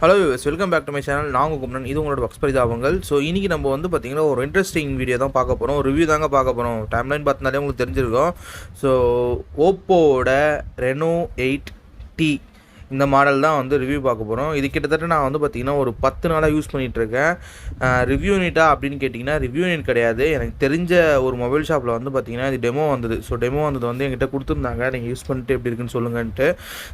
Hello viewers, welcome back to my channel. நான் உங்கள் குமரன். இது உங்களோட ஒர்க்ஸ் பரிதாபங்கள். ஸோ இன்றைக்கி நம்ம வந்து பார்த்திங்கன்னா ஒரு இன்ட்ரெஸ்டிங் வீடியோ தான் பார்க்க போகிறோம். ரிவ்யூ தாங்க பார்க்க போகிறோம். டைம்லைன் பார்த்தினாலே உங்களுக்கு தெரிஞ்சிருக்கும். ஸோ ஓப்போவோட ரெனோ 8T இந்த மாடல் தான் வந்து ரிவ்யூ பார்க்க போகிறோம். இது கிட்டத்தட்ட நான் வந்து பார்த்திங்கன்னா ஒரு 10 நாளாக யூஸ் பண்ணிகிட்ருக்கேன். ரிவ்யூ யூனிட்டா அப்படின்னு கேட்டிங்கன்னா ரிவ்யூ யூனிட் கிடையாது. எனக்கு தெரிஞ்ச ஒரு மொபைல் ஷாப்பில் வந்து பார்த்திங்கன்னா இது டெமோ வந்தது. ஸோ டெமோ வந்தது வந்து என்கிட்ட கொடுத்துருந்தாங்க, நீங்கள் யூஸ் பண்ணிட்டு எப்படி இருக்குன்னு சொல்லுங்கன்ட்டு.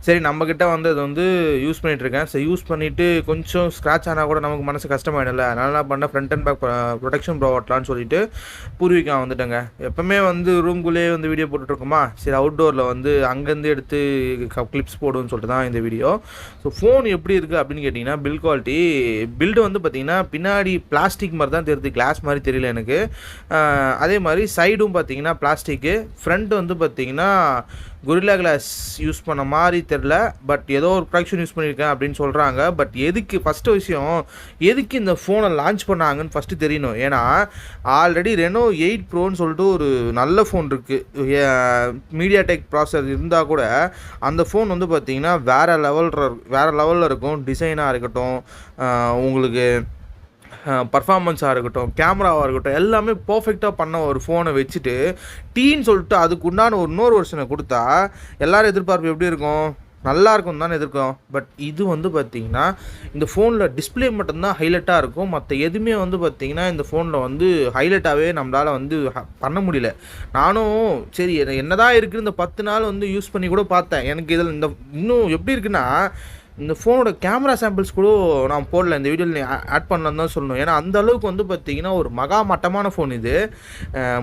சரி, நம்மக்கிட்ட வந்து அது வந்து யூஸ் பண்ணிகிட்ருக்கேன். ஸோ யூஸ் பண்ணிவிட்டு கொஞ்சம் ஸ்க்ராட்ச் ஆனால் கூட நமக்கு மனசு கஷ்டமாயிடல. அதனால நான் பண்ண ஃப்ரண்ட் அண்ட் பேக் ப்ரொடெக்ஷன் ப்ரோவாட்டலான்னு சொல்லிட்டு பூர்விகா வந்துட்டேங்க. எப்போவுமே வந்து ரூம்குள்ளேயே வந்து வீடியோ போட்டுட்ருக்கோமா, சரி அவுட்டோரில் வந்து அங்கேருந்து எடுத்து கிளிப்ஸ் போடுன்னு சொல்லிட்டு தான் இந்த வீடியோ. ஸோ ஃபோன் எப்படி இருக்குது அப்படின்னு கேட்டிங்கன்னா, பில்டு வந்து பார்த்திங்கன்னா பின்னாடி பிளாஸ்டிக் மாதிரி தான் தெரியுது, கிளாஸ் மாதிரி தெரியல எனக்கு. அதே மாதிரி சைடும் பார்த்திங்கன்னா பிளாஸ்டிக்கு, ஃப்ரண்ட் வந்து பார்த்திங்கன்னா கொரில்லா கிளாஸ் யூஸ் பண்ண மாதிரி தெரில. பட் ஏதோ ஒரு ப்ரொடக்ஷன் யூஸ் பண்ணியிருக்கேன் அப்படின்னு சொல்கிறாங்க. பட் எதுக்கு, ஃபஸ்ட்டு விஷயம் எதுக்கு இந்த ஃபோனை லான்ச் பண்ணாங்கன்னு ஃபஸ்ட்டு தெரியணும். ஏன்னா ஆல்ரெடி ரெனோ 8 ப்ரோன்னு சொல்லிட்டு ஒரு நல்ல ஃபோன் இருக்குது. மீடியாடெக் ப்ராசஸர் இருந்தால் கூட அந்த ஃபோன் வந்து பார்த்திங்கன்னா வேறு லெவலில் இருக்கும். டிசைனாக இருக்கட்டும், உங்களுக்கு பர்ஃபார்மன்ஸாக இருக்கட்டும், கேமராவாக இருக்கட்டும், எல்லாமே பர்ஃபெக்டாக பண்ண ஒரு ஃபோனை வச்சுட்டு டீன்னு சொல்லிட்டு அதுக்கு உண்டான ஒரு இன்னொரு வருஷனை கொடுத்தா எல்லோரும் எதிர்பார்ப்பு எப்படி இருக்கும்? நல்லா இருக்கும் தானே எதிர்க்கும். பட் இது வந்து பார்த்திங்கன்னா இந்த ஃபோனில் டிஸ்பிளே மட்டும்தான் ஹைலைட்டாக இருக்கும். மற்ற எதுவுமே வந்து பார்த்திங்கன்னா இந்த ஃபோனில் வந்து ஹைலைட்டாகவே நம்மளால் வந்து பண்ண முடியல. நானும் சரி என்ன தான் இருக்குது, இந்த 10 நாள் வந்து யூஸ் பண்ணி கூட பார்த்தேன். எனக்கு இதில் இந்த இன்னும் எப்படி இருக்குன்னா, இந்த ஃபோனோட கேமரா சாம்பிள்ஸ் கூட நான் போடல, இந்த வீடியோவில் ஆட் பண்ணலான்னு தான் சொல்லணும். ஏன்னா அந்த அளவுக்கு வந்து பார்த்திங்கன்னா ஒரு மகா மட்டமான ஃபோன் இது.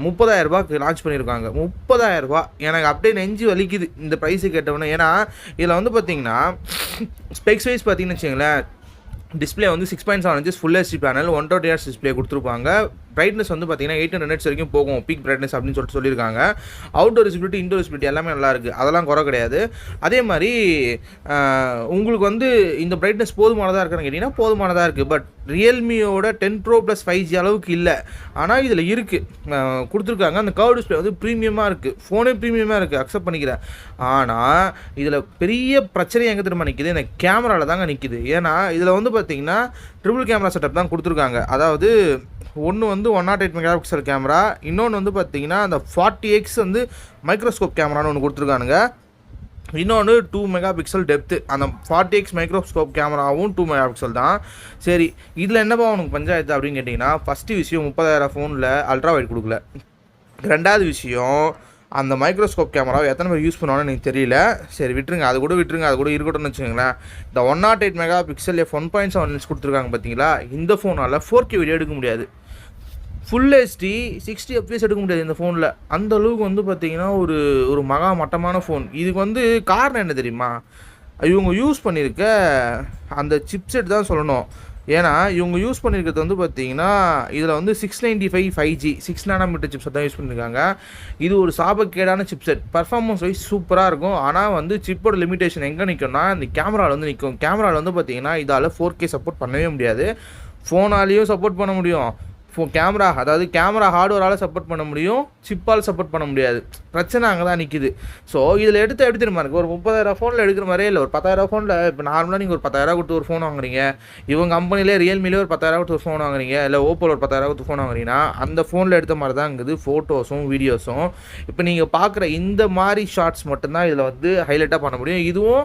30,000 ரூபாய்க்கு லான்ச் பண்ணியிருக்காங்க. 30,000 ரூபா எனக்கு அப்படியே நெஞ்சு வலிக்குது இந்த ப்ரைஸு கேட்டவொன்னே. ஏன்னா இதில் வந்து பார்த்திங்கன்னா ஸ்பெக்ஸ் வைஸ் பார்த்திங்கன்னு வச்சுங்களேன், டிஸ்பிளே வந்து 6.7 inches full HD panel, 120 Hz display கொடுத்துருப்பாங்க. பிரைட்னஸ் வந்து பார்த்திங்கன்னா 800 nits வரைக்கும் போகும் பீக் பிரைட்னஸ் அப்படின்னு சொல்லியிருக்காங்க. அவுட்டோர் விசிபிலிட்டி, இன்டோர் விசிபிலிட்டி எல்லாமே நல்லா இருக்குது, அதெல்லாம் குறை கிடையாது. அதே மாதிரி உங்களுக்கு வந்து இந்த பிரைட்னஸ் போதுமானதாக இருக்குன்னு கேட்டிங்கன்னா போதுமானதாக இருக்குது. பட் ரியல்மியோட 10 Pro + 5G அளவுக்கு இல்லை, ஆனால் இதில் இருக்குது, கொடுத்துருக்காங்க. அந்த கர்வ் டிஸ்பிளே வந்து ப்ரீமியமாக இருக்குது, ஃபோனே ப்ரீமியமாக இருக்குது, அக்செப்ட் பண்ணிக்கிறேன். ஆனால் இதில் பெரிய பிரச்சனை எங்கே திரும்ப நிற்கிது, இந்த கேமராவில் தாங்க நிற்கிது. ஏன்னா இதில் வந்து பார்த்திங்கன்னா ட்ரிபிள் கேமரா செட்டப் தான் கொடுத்துருக்காங்க. அதாவது ஒன்று வந்து 108 MP கேமரா, இன்னொன்று வந்து பார்த்திங்கன்னா அந்த 40x வந்து மைக்ரோஸ்கோப் கேமரான்னு ஒன்று கொடுத்துருக்கானுங்க. இன்னொன்று 2 MP டெப்த்து. அந்த 40x மைக்ரோஸ்கோப் கேமராவும் 2 MP தான். சரி, இதில் என்னப்பா உனக்கு பஞ்சாயத்து அப்படின்னு கேட்டிங்கன்னா, ஃபஸ்ட்டு விஷயம் 30,000 ஃபோனில் அல்ட்ரா வைட் கொடுக்கல. ரெண்டாவது விஷயம், அந்த மைக்ரோஸ்கோப் கேமராவை எத்தனை பேர் யூஸ் பண்ணுவான்னு எனக்கு தெரியல. சரி விட்டுருங்க, அது கூட இருக்கட்டும்னு வச்சுக்கோங்களேன். இந்த 108 MP f1.7 inch கொடுத்துருக்காங்க பார்த்தீங்களா, இந்த ஃபோனால் 4K வீடியோ எடுக்க முடியாது, ஃபுல் ஹெச்டி 60 FPS எடுக்க முடியாது இந்த ஃபோனில். அந்த அளவுக்கு வந்து பார்த்திங்கன்னா ஒரு மகா மட்டமான ஃபோன். இதுக்கு வந்து காரணம் என்ன தெரியுமா? இவங்க யூஸ் பண்ணியிருக்க அந்த சிப்செட் தான் சொல்லணும். ஏன்னா இவங்க யூஸ் பண்ணியிருக்கிறது வந்து பார்த்திங்கன்னா இதில் வந்து 695 5G 6 nm சிப்செட் தான் யூஸ் பண்ணியிருக்காங்க. இது ஒரு சாபக்கேடான சிப்செட். பர்ஃபார்மன்ஸ் வைஸ் சூப்பராக இருக்கும், ஆனால் வந்து சிப்போட லிமிடேஷன் எங்கே நிற்கும்னா இந்த கேமராவில் வந்து நிற்கும். கேமராவில் வந்து பார்த்திங்கன்னா இதால் 4K சப்போர்ட் பண்ணவே முடியாது. ஃபோனாலேயும் சப்போர்ட் பண்ண முடியும், கேமரா அதாவது கேமரா ஹார்ட்வேரால் சப்போர்ட் பண்ண முடியும், சிப்பால் சப்போர்ட் பண்ண முடியாது. பிரச்சனை அங்கே தான் நிற்கிது. ஸோ இதில் எடுத்து எப்படி தெரியுமா இருக்குது, ஒரு 30,000 ஃபோனில் எடுக்கிற மாதிரியே இல்லை. ஒரு 10,000 ஃபோனில் இப்போ நார்மலாக நீங்கள் ஒரு 10,000 கொடுத்து ஒரு ஃபோன் வாங்குறீங்க, இவங்க கம்பெனிலே ரியல்மிலே ஒரு 10,000 கொடுத்து ஒரு ஃபோன் வாங்குறீங்க, இல்லை ஓப்போவில் ஒரு 10,000 கொடுத்து ஃபோன் வாங்குறீங்கன்னா அந்த ஃபோனில் எடுத்த மாதிரி தான் இருக்குது ஃபோட்டோஸும் வீடியோஸும். இப்போ நீங்கள் பார்க்குற இந்த மாதிரி ஷார்ட்ஸ் மட்டும்தான் இதில் வந்து ஹைலைட்டாக பண்ண முடியும். இதுவும்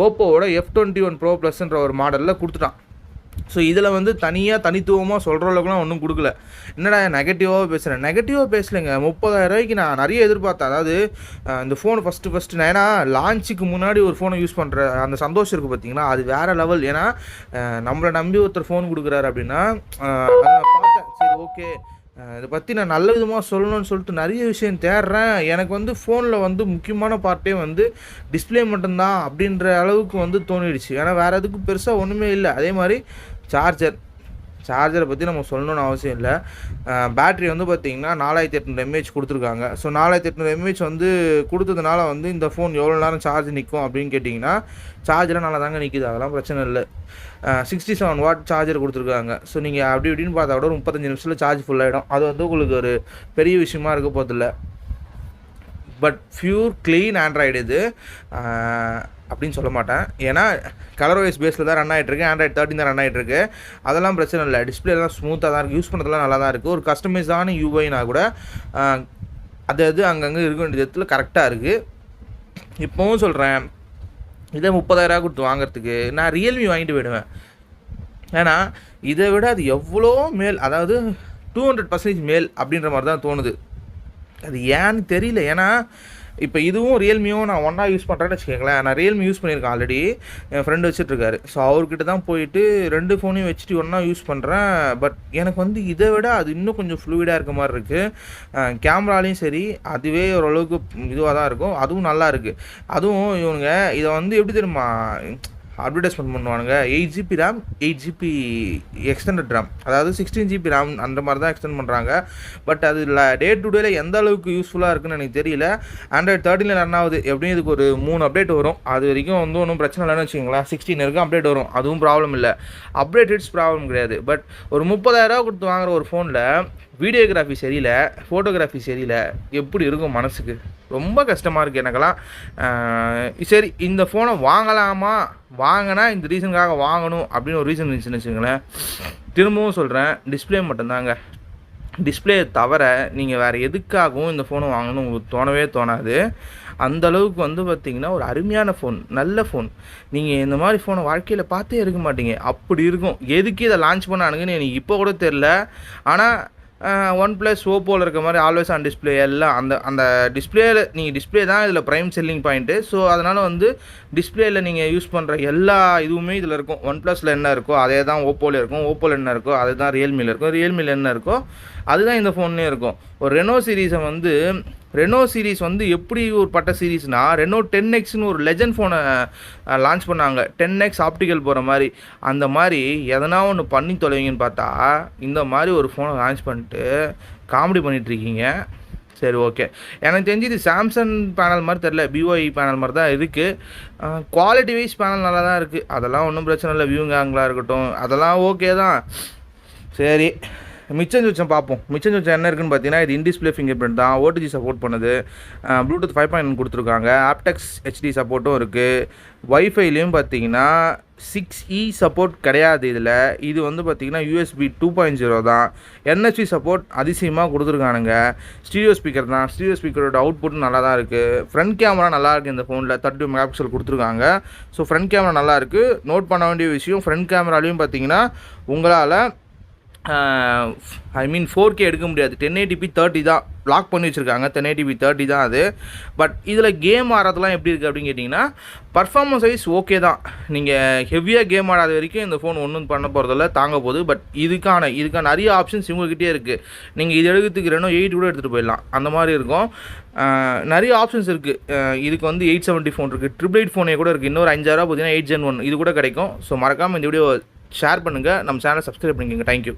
ஓப்போவோட F21 Pro Plusன்ற ஒரு மாடலில் கொடுத்துட்டான். ஸோ இதில் வந்து தனித்துவமாக சொல்கிற அளவுக்குலாம் ஒன்றும் கொடுக்கல. என்னடா நெகட்டிவாக பேசலைங்க. 30,000 ரூபாய்க்கு நான் நிறைய எதிர்பார்த்தேன். அதாவது இந்த ஃபோன் ஃபஸ்ட்டு நான் ஏன்னா லான்ச்சுக்கு முன்னாடி ஒரு ஃபோனை யூஸ் பண்ணுற அந்த சந்தோஷம் இருக்குது பார்த்தீங்களா, அது வேறு லெவல். ஏன்னா நம்மளை நம்பி ஒருத்தர் ஃபோன் கொடுக்குறாரு அப்படின்னா பார்த்தேன், சரி ஓகே இதை பற்றி நான் நல்ல விதமாக சொல்லணும்னு சொல்லிட்டு நிறைய விஷயம் தேடுறேன். எனக்கு வந்து ஃபோனில் வந்து முக்கியமான பார்ட்டே வந்து டிஸ்பிளே மட்டும்தான் அப்படின்ற அளவுக்கு வந்து தோணிடுச்சு. ஏன்னா வேறு எதுக்கும் பெருசாக ஒன்றுமே இல்லை. அதே மாதிரி சார்ஜரை பற்றி நம்ம சொல்லணும்னு அவசியம் இல்லை. பேட்ரி வந்து பார்த்திங்கன்னா 4800 mAh கொடுத்துருக்காங்க. ஸோ 4800 mAh வந்து கொடுத்ததுனால வந்து இந்த ஃபோன் எவ்வளோ நேரம் சார்ஜ் நிற்கும் அப்படின்னு கேட்டிங்கன்னா, சார்ஜெலாம் நல்லா தாங்க நிற்கிது, அதெல்லாம் பிரச்சனை இல்லை. 67 வாட் சார்ஜர் கொடுத்துருக்காங்க. ஸோ நீங்கள் அப்படி இப்படின்னு பார்த்தா கூட 35 நிமிஷத்தில் சார்ஜ் ஃபுல்லாகிடும். அது வந்து உங்களுக்கு ஒரு பெரிய விஷயமா இருக்க போதில்லை. பட் பியூர் க்ளீன் ஆண்ட்ராய்டு இது. அப்படின்னு சொல்ல மாட்டேன். ஏன்னா கலர் வைஸ் பேஸில் தான் ரன் ஆகிட்டுருக்கு, Android 13 தான் ரன் ஆகிட்டுருக்கு. அதெல்லாம் பிரச்சனை இல்லை. டிஸ்பிளேலாம் ஸ்மூத்தாக தான் இருக்குது, யூஸ் பண்ணுறதுலாம் நல்லா தான் இருக்குது. ஒரு கஸ்டமைஸான யூஐனா கூட அது அங்கங்கே இருக்க வேண்டிய இடத்துல கரெக்டாக இருக்குது. இப்போவும் சொல்கிறேன், இதை 30,000 கொடுத்து வாங்குறதுக்கு நான் ரியல்மி வாங்கிட்டு போயிடுவேன். ஏன்னா இதை விட அது எவ்வளோ மேல், அதாவது 200% மேல் அப்படின்ற மாதிரி தான் தோணுது. அது ஏன்னு தெரியல. ஏன்னா இப்போ இதுவும் ரியல்மியும் நான் ஒன்றா யூஸ் பண்ணுறேன்னு வச்சுக்கோங்களேன். நான் ரியல்மி யூஸ் பண்ணியிருக்கேன் ஆல்ரெடி, என் ஃப்ரெண்டு வச்சுட்ருக்காரு. ஸோ அவர்கிட்ட தான் போயிட்டு 2 ஃபோனையும் வச்சுட்டு ஒன்றா யூஸ் பண்ணுறேன். பட் எனக்கு வந்து இதை விட அது இன்னும் கொஞ்சம் ஃப்ளூயிடாக இருக்க மாதிரி இருக்குது. கேமராலையும் சரி அதுவே ஓரளவுக்கு இதுவாக தான் இருக்கும், அதுவும் நல்லா இருக்குது. அதுவும் இவனுங்க இதை வந்து எப்படி தெரியுமா அட்வர்டைஸ்மெண்ட் பண்ணுவானுங்க, 8GB RAM 8GB extended RAM, அதாவது 16GB RAM அந்த மாதிரி தான் எக்ஸ்டெண்ட் பண்ணுறாங்க. பட் அது டே டு டேல எந்த அளவுக்கு யூஸ்ஃபுல்லாக இருக்குன்னு எனக்கு தெரியல. Android 13 ரன் ஆகுது, எப்படியும் இதுக்கு ஒரு 3 அப்டேட் வரும். அது வரைக்கும் வந்து ஒன்றும் பிரச்சனை இல்லைன்னு வச்சுக்கோங்களேன். 16 வரைக்கும் அப்டேட் வரும், அதுவும் ப்ராப்ளம் இல்லை. அப்டேட் ஹிட்ஸ் ப்ராப்ளம் கிடையாது. பட் ஒரு 30,000 கொடுத்து வாங்குற ஒரு ஃபோனில் வீடியோகிராஃபி சரியில்லை, ஃபோட்டோகிராஃபி சரியில்லை, எப்படி இருக்கும் மனசுக்கு? ரொம்ப கஷ்டமாக இருக்குது எனக்கெல்லாம். சரி, இந்த ஃபோனை வாங்கலாமா, வாங்கினா இந்த ரீசனுக்காக வாங்கணும் அப்படின்னு ஒரு ரீசன் இருந்துச்சுன்னு வச்சுங்களேன். திரும்பவும் சொல்கிறேன், டிஸ்பிளே மட்டும்தாங்க. டிஸ்பிளே தவிர நீங்கள் வேறு எதுக்காகவும் இந்த ஃபோனை வாங்கணும் உங்களுக்கு தோணவே தோணாது. அந்தளவுக்கு வந்து பார்த்திங்கன்னா ஒரு அருமையான ஃபோன், நல்ல ஃபோன். நீங்கள் இந்த மாதிரி ஃபோனை வாழ்க்கையில் பார்த்தே இருக்க மாட்டீங்க, அப்படி இருக்கும். எதுக்கு இதை லான்ச் பண்ணானுங்கன்னு எனக்கு இப்போ கூட தெரில. ஆனால் OnePlus ஓப்போவில் இருக்க மாதிரி ஆல்வேஸ் ஆன் டிஸ்பிளே எல்லாம் அந்த டிஸ்பிளேயில் நீங்கள் டிஸ்பிளே தான் இதில் ப்ரைம் செல்லிங் பாயிண்ட்டு. ஸோ அதனால் வந்து டிஸ்பிளேயில் நீங்கள் யூஸ் பண்ணுற எல்லா இதுவுமே இதில் இருக்கும். OnePlusல என்ன இருக்கோ அதே தான் ஓப்போவில் இருக்கும், ஓப்போவில் என்ன இருக்கோ அது தான் ரியல்மியில் இருக்கும், ரியல்மியில் என்ன இருக்கோ அதுதான் இந்த ஃபோன்லேயும் இருக்கும். ஒரு ரெனோ சீரீஸ் வந்து எப்படி ஒரு பட்ட சீரீஸ்னால், ரெனோ 10Xன்னு ஒரு லெஜண்ட் ஃபோனை லான்ச் பண்ணாங்க, 10X ஆப்டிக்கல் போகிற மாதிரி. அந்த மாதிரி எதனா ஒன்று பண்ணி தொலைவீங்கன்னு பார்த்தா இந்த மாதிரி ஒரு ஃபோனை லான்ச் பண்ணிட்டு காமெடி பண்ணிகிட்ருக்கீங்க. சரி, ஓகே. எனக்கு தெரிஞ்சு இது சாம்சங் பேனல் மாதிரி தெரில, BOI பேனல் மாதிரி தான் இருக்குது. குவாலிட்டி வைஸ் பேனல் நல்லா தான் இருக்குது, அதெல்லாம் ஒன்றும் பிரச்சனை இல்லை. வியூங் ஆங்கிளாக இருக்கட்டும் அதெல்லாம் ஓகே தான். சரி, மிச்சம் பார்ப்போம். மிச்சம் என்ன இருக்குன்னு பார்த்தீங்கன்னா, இது இன்டிஸ்பிளே ஃபிங்கர் பிரிண்ட் தான், OTG சப்போர்ட் பண்ணுது, ப்ளூடூத் 5.1 கொடுத்துருக்காங்க, ஆப்டெக்ஸ் HD சப்போர்ட்டும் இருக்குது. வைஃபைலையும் பார்த்தீங்கன்னா 6E சப்போர்ட் கிடையாது இதில். இது வந்து பார்த்திங்கன்னா USB 2.0 தான். NFC சப்போர்ட் அதிசயமாக கொடுத்துருக்கானுங்க. ஸ்டீரியோ ஸ்பீக்கர் தான், ஸ்டீரியோ ஸ்பீக்கரோட அவுட்புட்டும் நல்லா தான் இருக்குது. ஃப்ரண்ட் கேமரா நல்லா இருக்குது இந்த ஃபோனில், 32 மெகாபிக்சல் கொடுத்துருக்காங்க. ஸோ ஃப்ரண்ட் கேமரா நல்லா இருக்குது. நோட் பண்ண வேண்டிய விஷயம், ஃப்ரண்ட் கேமராலையும் பார்த்தீங்கன்னா உங்களால் 4K எடுக்க முடியாது. 1080p 30 தான் லாக் பண்ணி வச்சுருக்காங்க, 1080p 30 தான் அது. பட் இதில் கேம் ஆடுறதுலாம் எப்படி இருக்குது அப்படின்னு கேட்டிங்கன்னா, பர்ஃபார்மன்ஸ் வைஸ் ஓகே தான். நீங்கள் ஹெவியாக கேம் ஆடாத வரைக்கும் இந்த ஃபோன் ஒன்றும் பண்ண போகிறதில்ல, தாங்க போகுது. பட் இதுக்கான நிறைய ஆப்ஷன்ஸ் இவங்ககிட்டே இருக்குது. நீங்கள் இது எடுக்கிறதுக்கு Reno 8 கூட எடுத்துகிட்டு போயிடலாம், அந்த மாதிரி இருக்கும். நிறைய ஆப்ஷன்ஸ் இருக்குது. இதுக்கு வந்து 870 ஃபோன் இருக்குது, 888 ஃபோனே கூட இருக்குது. இன்னொரு 5,000 பார்த்தீங்கன்னா 8 Gen 1 இது கூட கிடைக்கும். ஸோ மறக்காமல் இந்த வீடியோ ஷேர் பண்ணுங்கள், நம்ம சேனலை சப்ஸ்கிரைப் பண்ணிக்கோங்க. தேங்க்யூ.